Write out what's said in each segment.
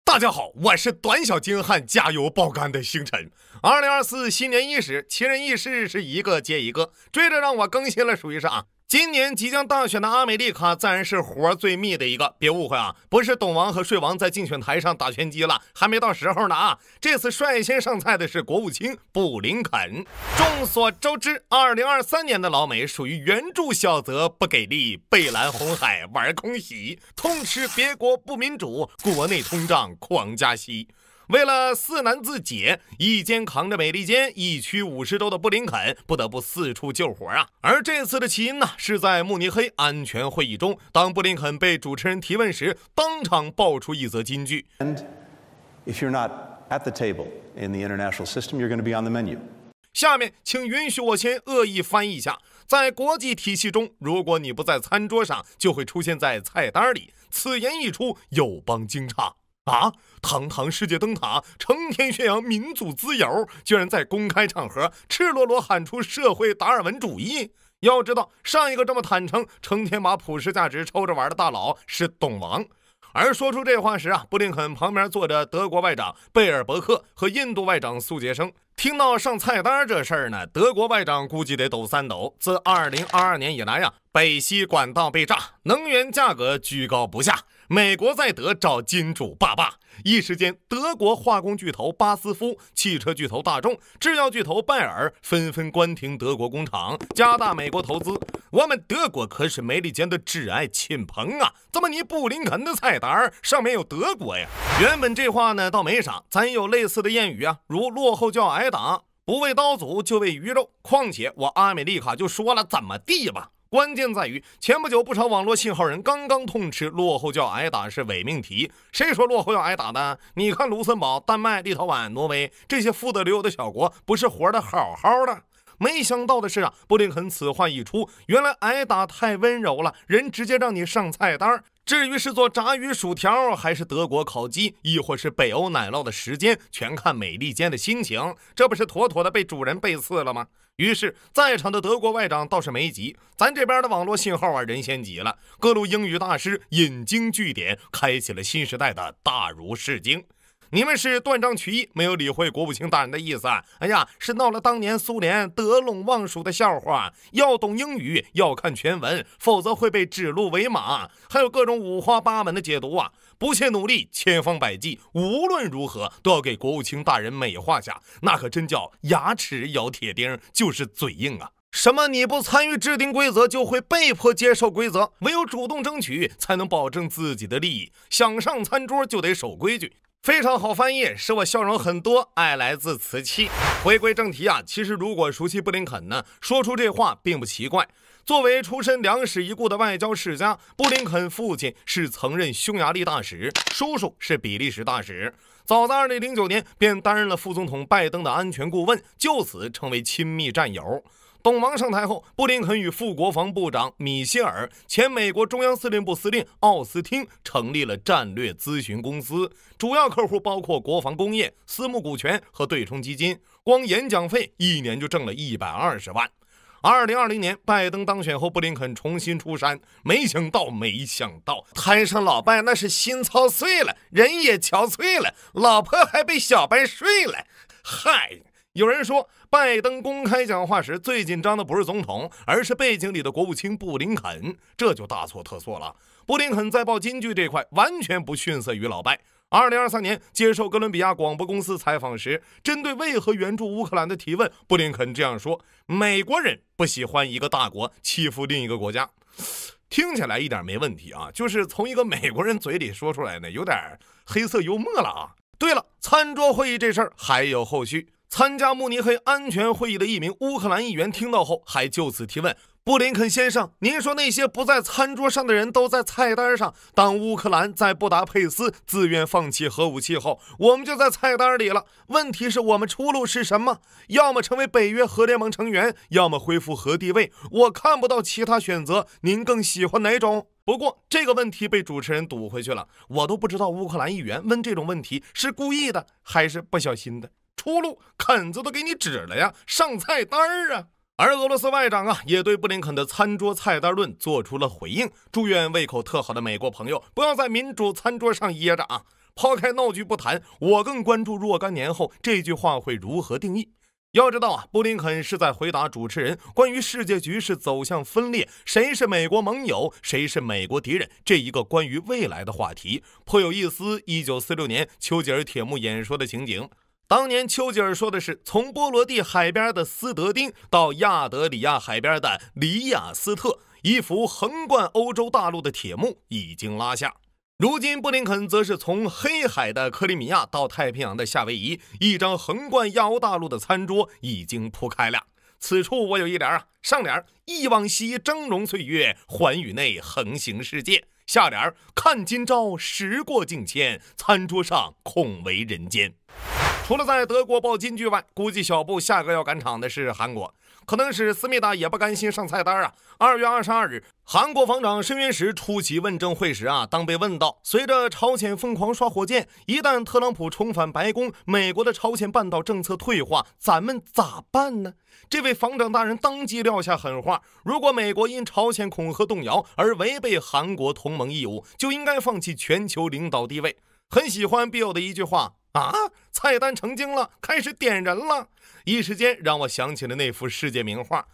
大家好，我是短小精悍、加油爆肝的星辰。2024新年伊始，奇人异事是一个接一个，追着让我更新了，属于是啊。今年即将大选的阿美丽卡自然是活最密的一个，别误会啊，不是董王和税王在竞选台上打拳击了，还没到时候呢啊！这次率先上菜的是国务卿布林肯。众所周知，2023年的老美属于援助小则不给力，背蓝红海玩空袭，痛斥别国不民主，国内通胀狂加息。为了四难自解，一肩扛着美利坚，一区50州的布林肯不得不四处救火啊！而这次的起因呢，是在慕尼黑安全会议中，当布林肯被主持人提问时，当场爆出一则金句 And if you're not at the table in the international system, you're going to be on the menu. 下面请允许我先恶意翻译一下，在国际体系中，如果你不在餐桌上，就会出现在菜单里。此言一出，友邦惊诧啊！堂堂世界灯塔，成天宣扬民主自由，居然在公开场合赤裸裸喊出社会达尔文主义。要知道，上一个这么坦诚、成天把普世价值抽着玩的大佬是董王。而说出这话时啊，布林肯旁边坐着德国外长贝尔伯克和印度外长苏杰生。听到上菜单这事儿呢，德国外长估计得抖3抖。自2022年以来啊，北溪管道被炸，能源价格居高不下，美国在德找金主爸爸。一时间，德国化工巨头巴斯夫、汽车巨头大众、制药巨头拜耳纷纷关停德国工厂，加大美国投资。我们德国可是美利坚的挚爱亲朋啊，怎么你布林肯的菜单上面有德国呀？原本这话呢倒没啥，咱有类似的谚语啊，如落后就要挨打，不为刀俎就为鱼肉。况且我阿美丽卡就说了怎么地吧。关键在于，前不久不少网络信号人刚刚痛斥落后就要挨打是伪命题。谁说落后要挨打的？你看卢森堡、丹麦、立陶宛、挪威这些富得流油的小国，不是活得好好的？没想到的是啊，布林肯此话一出，原来挨打太温柔了，人直接让你上菜单。至于是做炸鱼薯条，还是德国烤鸡，亦或是北欧奶酪的时间，全看美利坚的心情，这不是妥妥的被主人背刺了吗？于是在场的德国外长倒是没急，咱这边的网络信号啊人先急了，各路英语大师引经据典，开启了新时代的大儒释经。你们是断章取义，没有理会国务卿大人的意思啊！哎呀，是闹了当年苏联得陇望蜀的笑话。要懂英语，要看全文，否则会被指鹿为马。还有各种五花八门的解读啊！不懈努力，千方百计，无论如何都要给国务卿大人美化下，那可真叫牙齿咬铁钉，就是嘴硬啊！什么你不参与制定规则就会被迫接受规则，唯有主动争取才能保证自己的利益。想上餐桌就得守规矩。非常好翻译，使我笑容很多，爱来自瓷器。回归正题啊，其实如果熟悉布林肯呢，说出这话并不奇怪。作为出身良史已故的外交世家，布林肯父亲是曾任匈牙利大使，叔叔是比利时大使，早在2009年便担任了副总统拜登的安全顾问，就此成为亲密战友。董王上台后，布林肯与副国防部长米歇尔、前美国中央司令部司令奥斯汀成立了战略咨询公司，主要客户包括国防工业、私募股权和对冲基金，光演讲费一年就挣了120万。2020年拜登当选后，布林肯重新出山，没想到摊上老拜那是心操碎了，人也憔悴了，老婆还被小白睡了。嗨，有人说拜登公开讲话时最紧张的不是总统，而是背景里的国务卿布林肯，这就大错特错了。布林肯在报金句这块完全不逊色于老拜。2023年接受哥伦比亚广播公司采访时，针对为何援助乌克兰的提问，布林肯这样说：美国人不喜欢一个大国欺负另一个国家。听起来一点没问题啊，就是从一个美国人嘴里说出来呢，有点黑色幽默了啊。对了，餐桌会议这事儿还有后续。参加慕尼黑安全会议的一名乌克兰议员听到后，还就此提问：布林肯先生，您说那些不在餐桌上的人都在菜单上，当乌克兰在布达佩斯自愿放弃核武器后，我们就在菜单里了。问题是我们出路是什么？要么成为北约核联盟成员，要么恢复核地位。我看不到其他选择，您更喜欢哪种？不过这个问题被主持人堵回去了，我都不知道乌克兰议员问这种问题是故意的还是不小心的。出路肯子都给你指了呀，上菜单啊！而俄罗斯外长啊，也对布林肯的餐桌菜单论做出了回应，祝愿胃口特好的美国朋友不要在民主餐桌上噎着啊！抛开闹剧不谈，我更关注若干年后这句话会如何定义。要知道啊，布林肯是在回答主持人关于世界局势走向分裂，谁是美国盟友，谁是美国敌人这一个关于未来的话题，颇有一丝1946年丘吉尔铁幕演说的情景。当年丘吉尔说的是，从波罗的海边的斯德丁到亚得里亚海边的里雅斯特，一幅横贯欧洲大陆的铁幕已经拉下。如今布林肯则是从黑海的克里米亚到太平洋的夏威夷，一张横贯亚欧大陆的餐桌已经铺开了。此处我有一联上联忆往昔峥嵘岁月，寰宇内横行世界，下联看今朝时过境迁，餐桌上恐为人间。除了在德国爆金句外，估计小布下个要赶场的是韩国。可能是思密达也不甘心上菜单啊。2月22日，韩国防长申渊石出席问政会时当被问到随着朝鲜疯狂刷火箭，一旦特朗普重返白宫，美国的朝鲜半岛政策退化，咱们咋办呢？这位防长大人当即撂下狠话，如果美国因朝鲜恐吓动摇而违背韩国同盟义务，就应该放弃全球领导地位。很喜欢必有的一句话菜单成精了，开始点人了，一时间让我想起了那幅世界名画。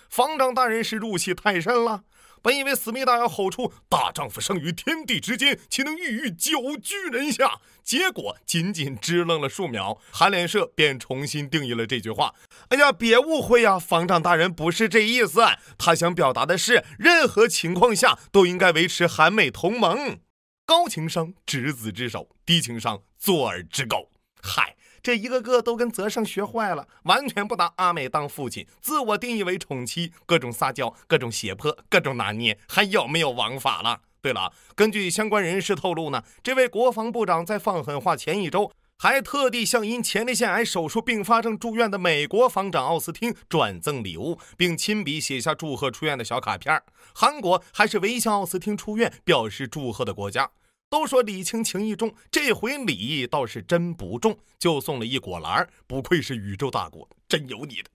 防长大人是入戏太深了，本以为思密达要吼出大丈夫生于天地之间，岂能郁郁久居人下，结果仅仅支棱了数秒，韩联社便重新定义了这句话。哎呀，别误会啊，防长大人不是这意思，他想表达的是任何情况下都应该维持韩美同盟。高情商执子之手，低情商做儿之狗。嗨，这一个个都跟泽胜学坏了，完全不拿阿美当父亲，自我定义为宠妻，各种撒娇，各种胁迫，各种拿捏，还有没有王法了？对了，根据相关人士透露呢，这位国防部长在放狠话前一周还特地向因前列腺癌手术并发症住院的美国防长奥斯汀转赠礼物，并亲笔写下祝贺出院的小卡片。韩国还是唯一向奥斯汀出院表示祝贺的国家。都说礼轻情意重，这回礼倒是真不重，就送了一果篮，不愧是宇宙大国，真有你的。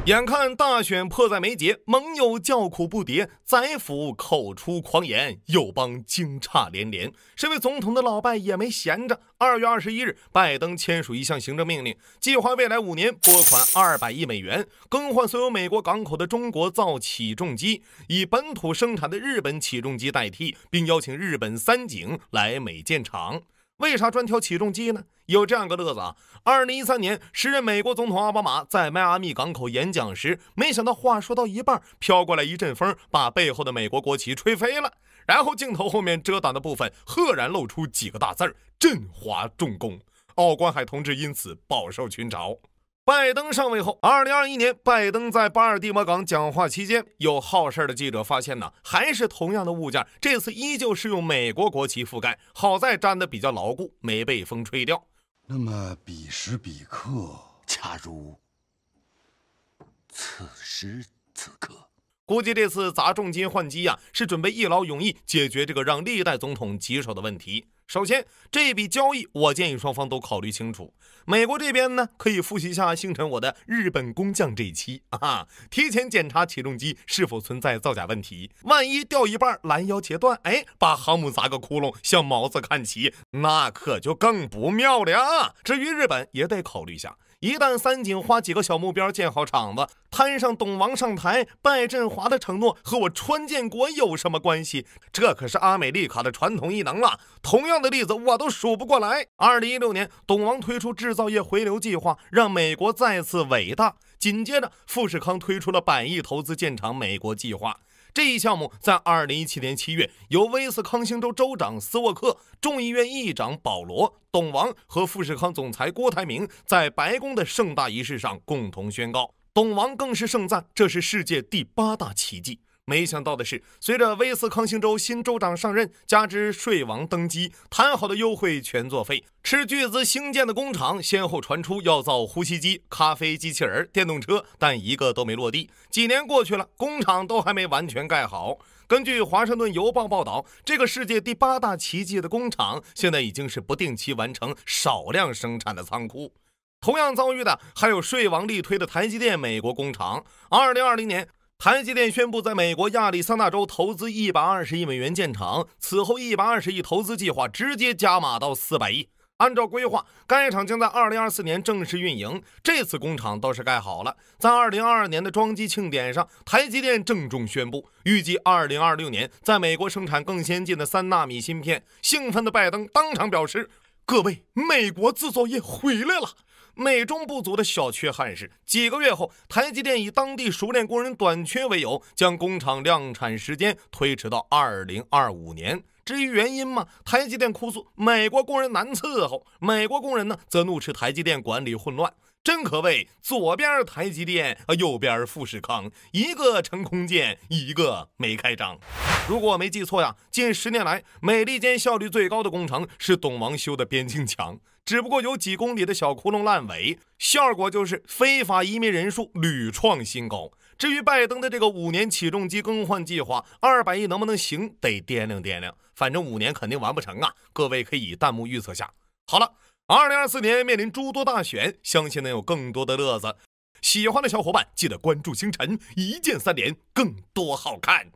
眼看大选迫在眉睫，盟友叫苦不迭，宰辅口出狂言，友邦惊诧连连。身为总统的老拜也没闲着。2月21日，拜登签署一项行政命令，计划未来5年拨款200亿美元，更换所有美国港口的中国造起重机，以本土生产的日本起重机代替，并邀请日本三井来美建厂。为啥专挑起重机呢？有这样个乐子2013年，时任美国总统奥巴马在迈阿密港口演讲时，没想到话说到一半，飘过来一阵风，把背后的美国国旗吹飞了，然后镜头后面遮挡的部分赫然露出几个大字振华重工。奥关海同志因此饱受群嘲。拜登上位后，2021年，拜登在巴尔的摩港讲话期间，有好事的记者发现还是同样的物件，这次依旧是用美国国旗覆盖，好在粘得比较牢固，没被风吹掉。那么彼时彼刻，恰如此时此刻，估计这次砸重金换机是准备一劳永逸解决这个让历代总统棘手的问题。首先，这笔交易我建议双方都考虑清楚。美国这边呢，可以复习一下星辰我的日本工匠这一期提前检查起重机是否存在造假问题，万一掉一半拦腰截断，把航母砸个窟窿，向毛子看齐，那可就更不妙了。至于日本也得考虑一下，一旦三井花几个小目标建好厂子，摊上董王上台拜振华的承诺，和我川建国有什么关系？这可是阿美利卡的传统异能啊！同样的例子我都数不过来。2016年，董王推出制造业回流计划，让美国再次伟大。紧接着，富士康推出了100亿投资建厂美国计划。这一项目在2017年7月，由威斯康星州州长斯沃克、众议院议长保罗、董王和富士康总裁郭台铭在白宫的盛大仪式上共同宣告。董王更是盛赞这是世界第8大奇迹。没想到的是，随着威斯康星州新州长上任，加之税王登基，谈好的优惠全作废。斥巨资兴建的工厂先后传出要造呼吸机、咖啡机器人、电动车，但一个都没落地。几年过去了，工厂都还没完全盖好。根据华盛顿邮报报道，这个世界第8大奇迹的工厂现在已经是不定期完成少量生产的仓库。同样遭遇的还有税王力推的台积电美国工厂。2020年，台积电宣布在美国亚利桑那州投资120亿美元建厂，此后120亿投资计划直接加码到400亿。按照规划，该厂将在2024年正式运营。这次工厂倒是盖好了，在2022年的装机庆典上，台积电郑重宣布，预计2026年在美国生产更先进的3纳米芯片。兴奋的拜登当场表示：“各位，美国制造业回来了。”美中不足的小缺憾是，几个月后，台积电以当地熟练工人短缺为由，将工厂量产时间推迟到2025年。至于原因嘛，台积电哭诉美国工人难伺候，美国工人呢则怒斥台积电管理混乱。真可谓左边台积电，右边富士康，一个成空剑，一个没开张。如果我没记错呀，近10年来，美利坚效率最高的工程是董王修的边境墙，只不过有几公里的小窟窿烂尾，效果就是非法移民人数屡创新高。至于拜登的这个5年起重机更换计划，200亿能不能行，得掂量掂量。反正5年肯定完不成啊，各位可以弹幕预测下。好了，2024年面临诸多大选，相信能有更多的乐子。喜欢的小伙伴记得关注星辰，一键3连，更多好看。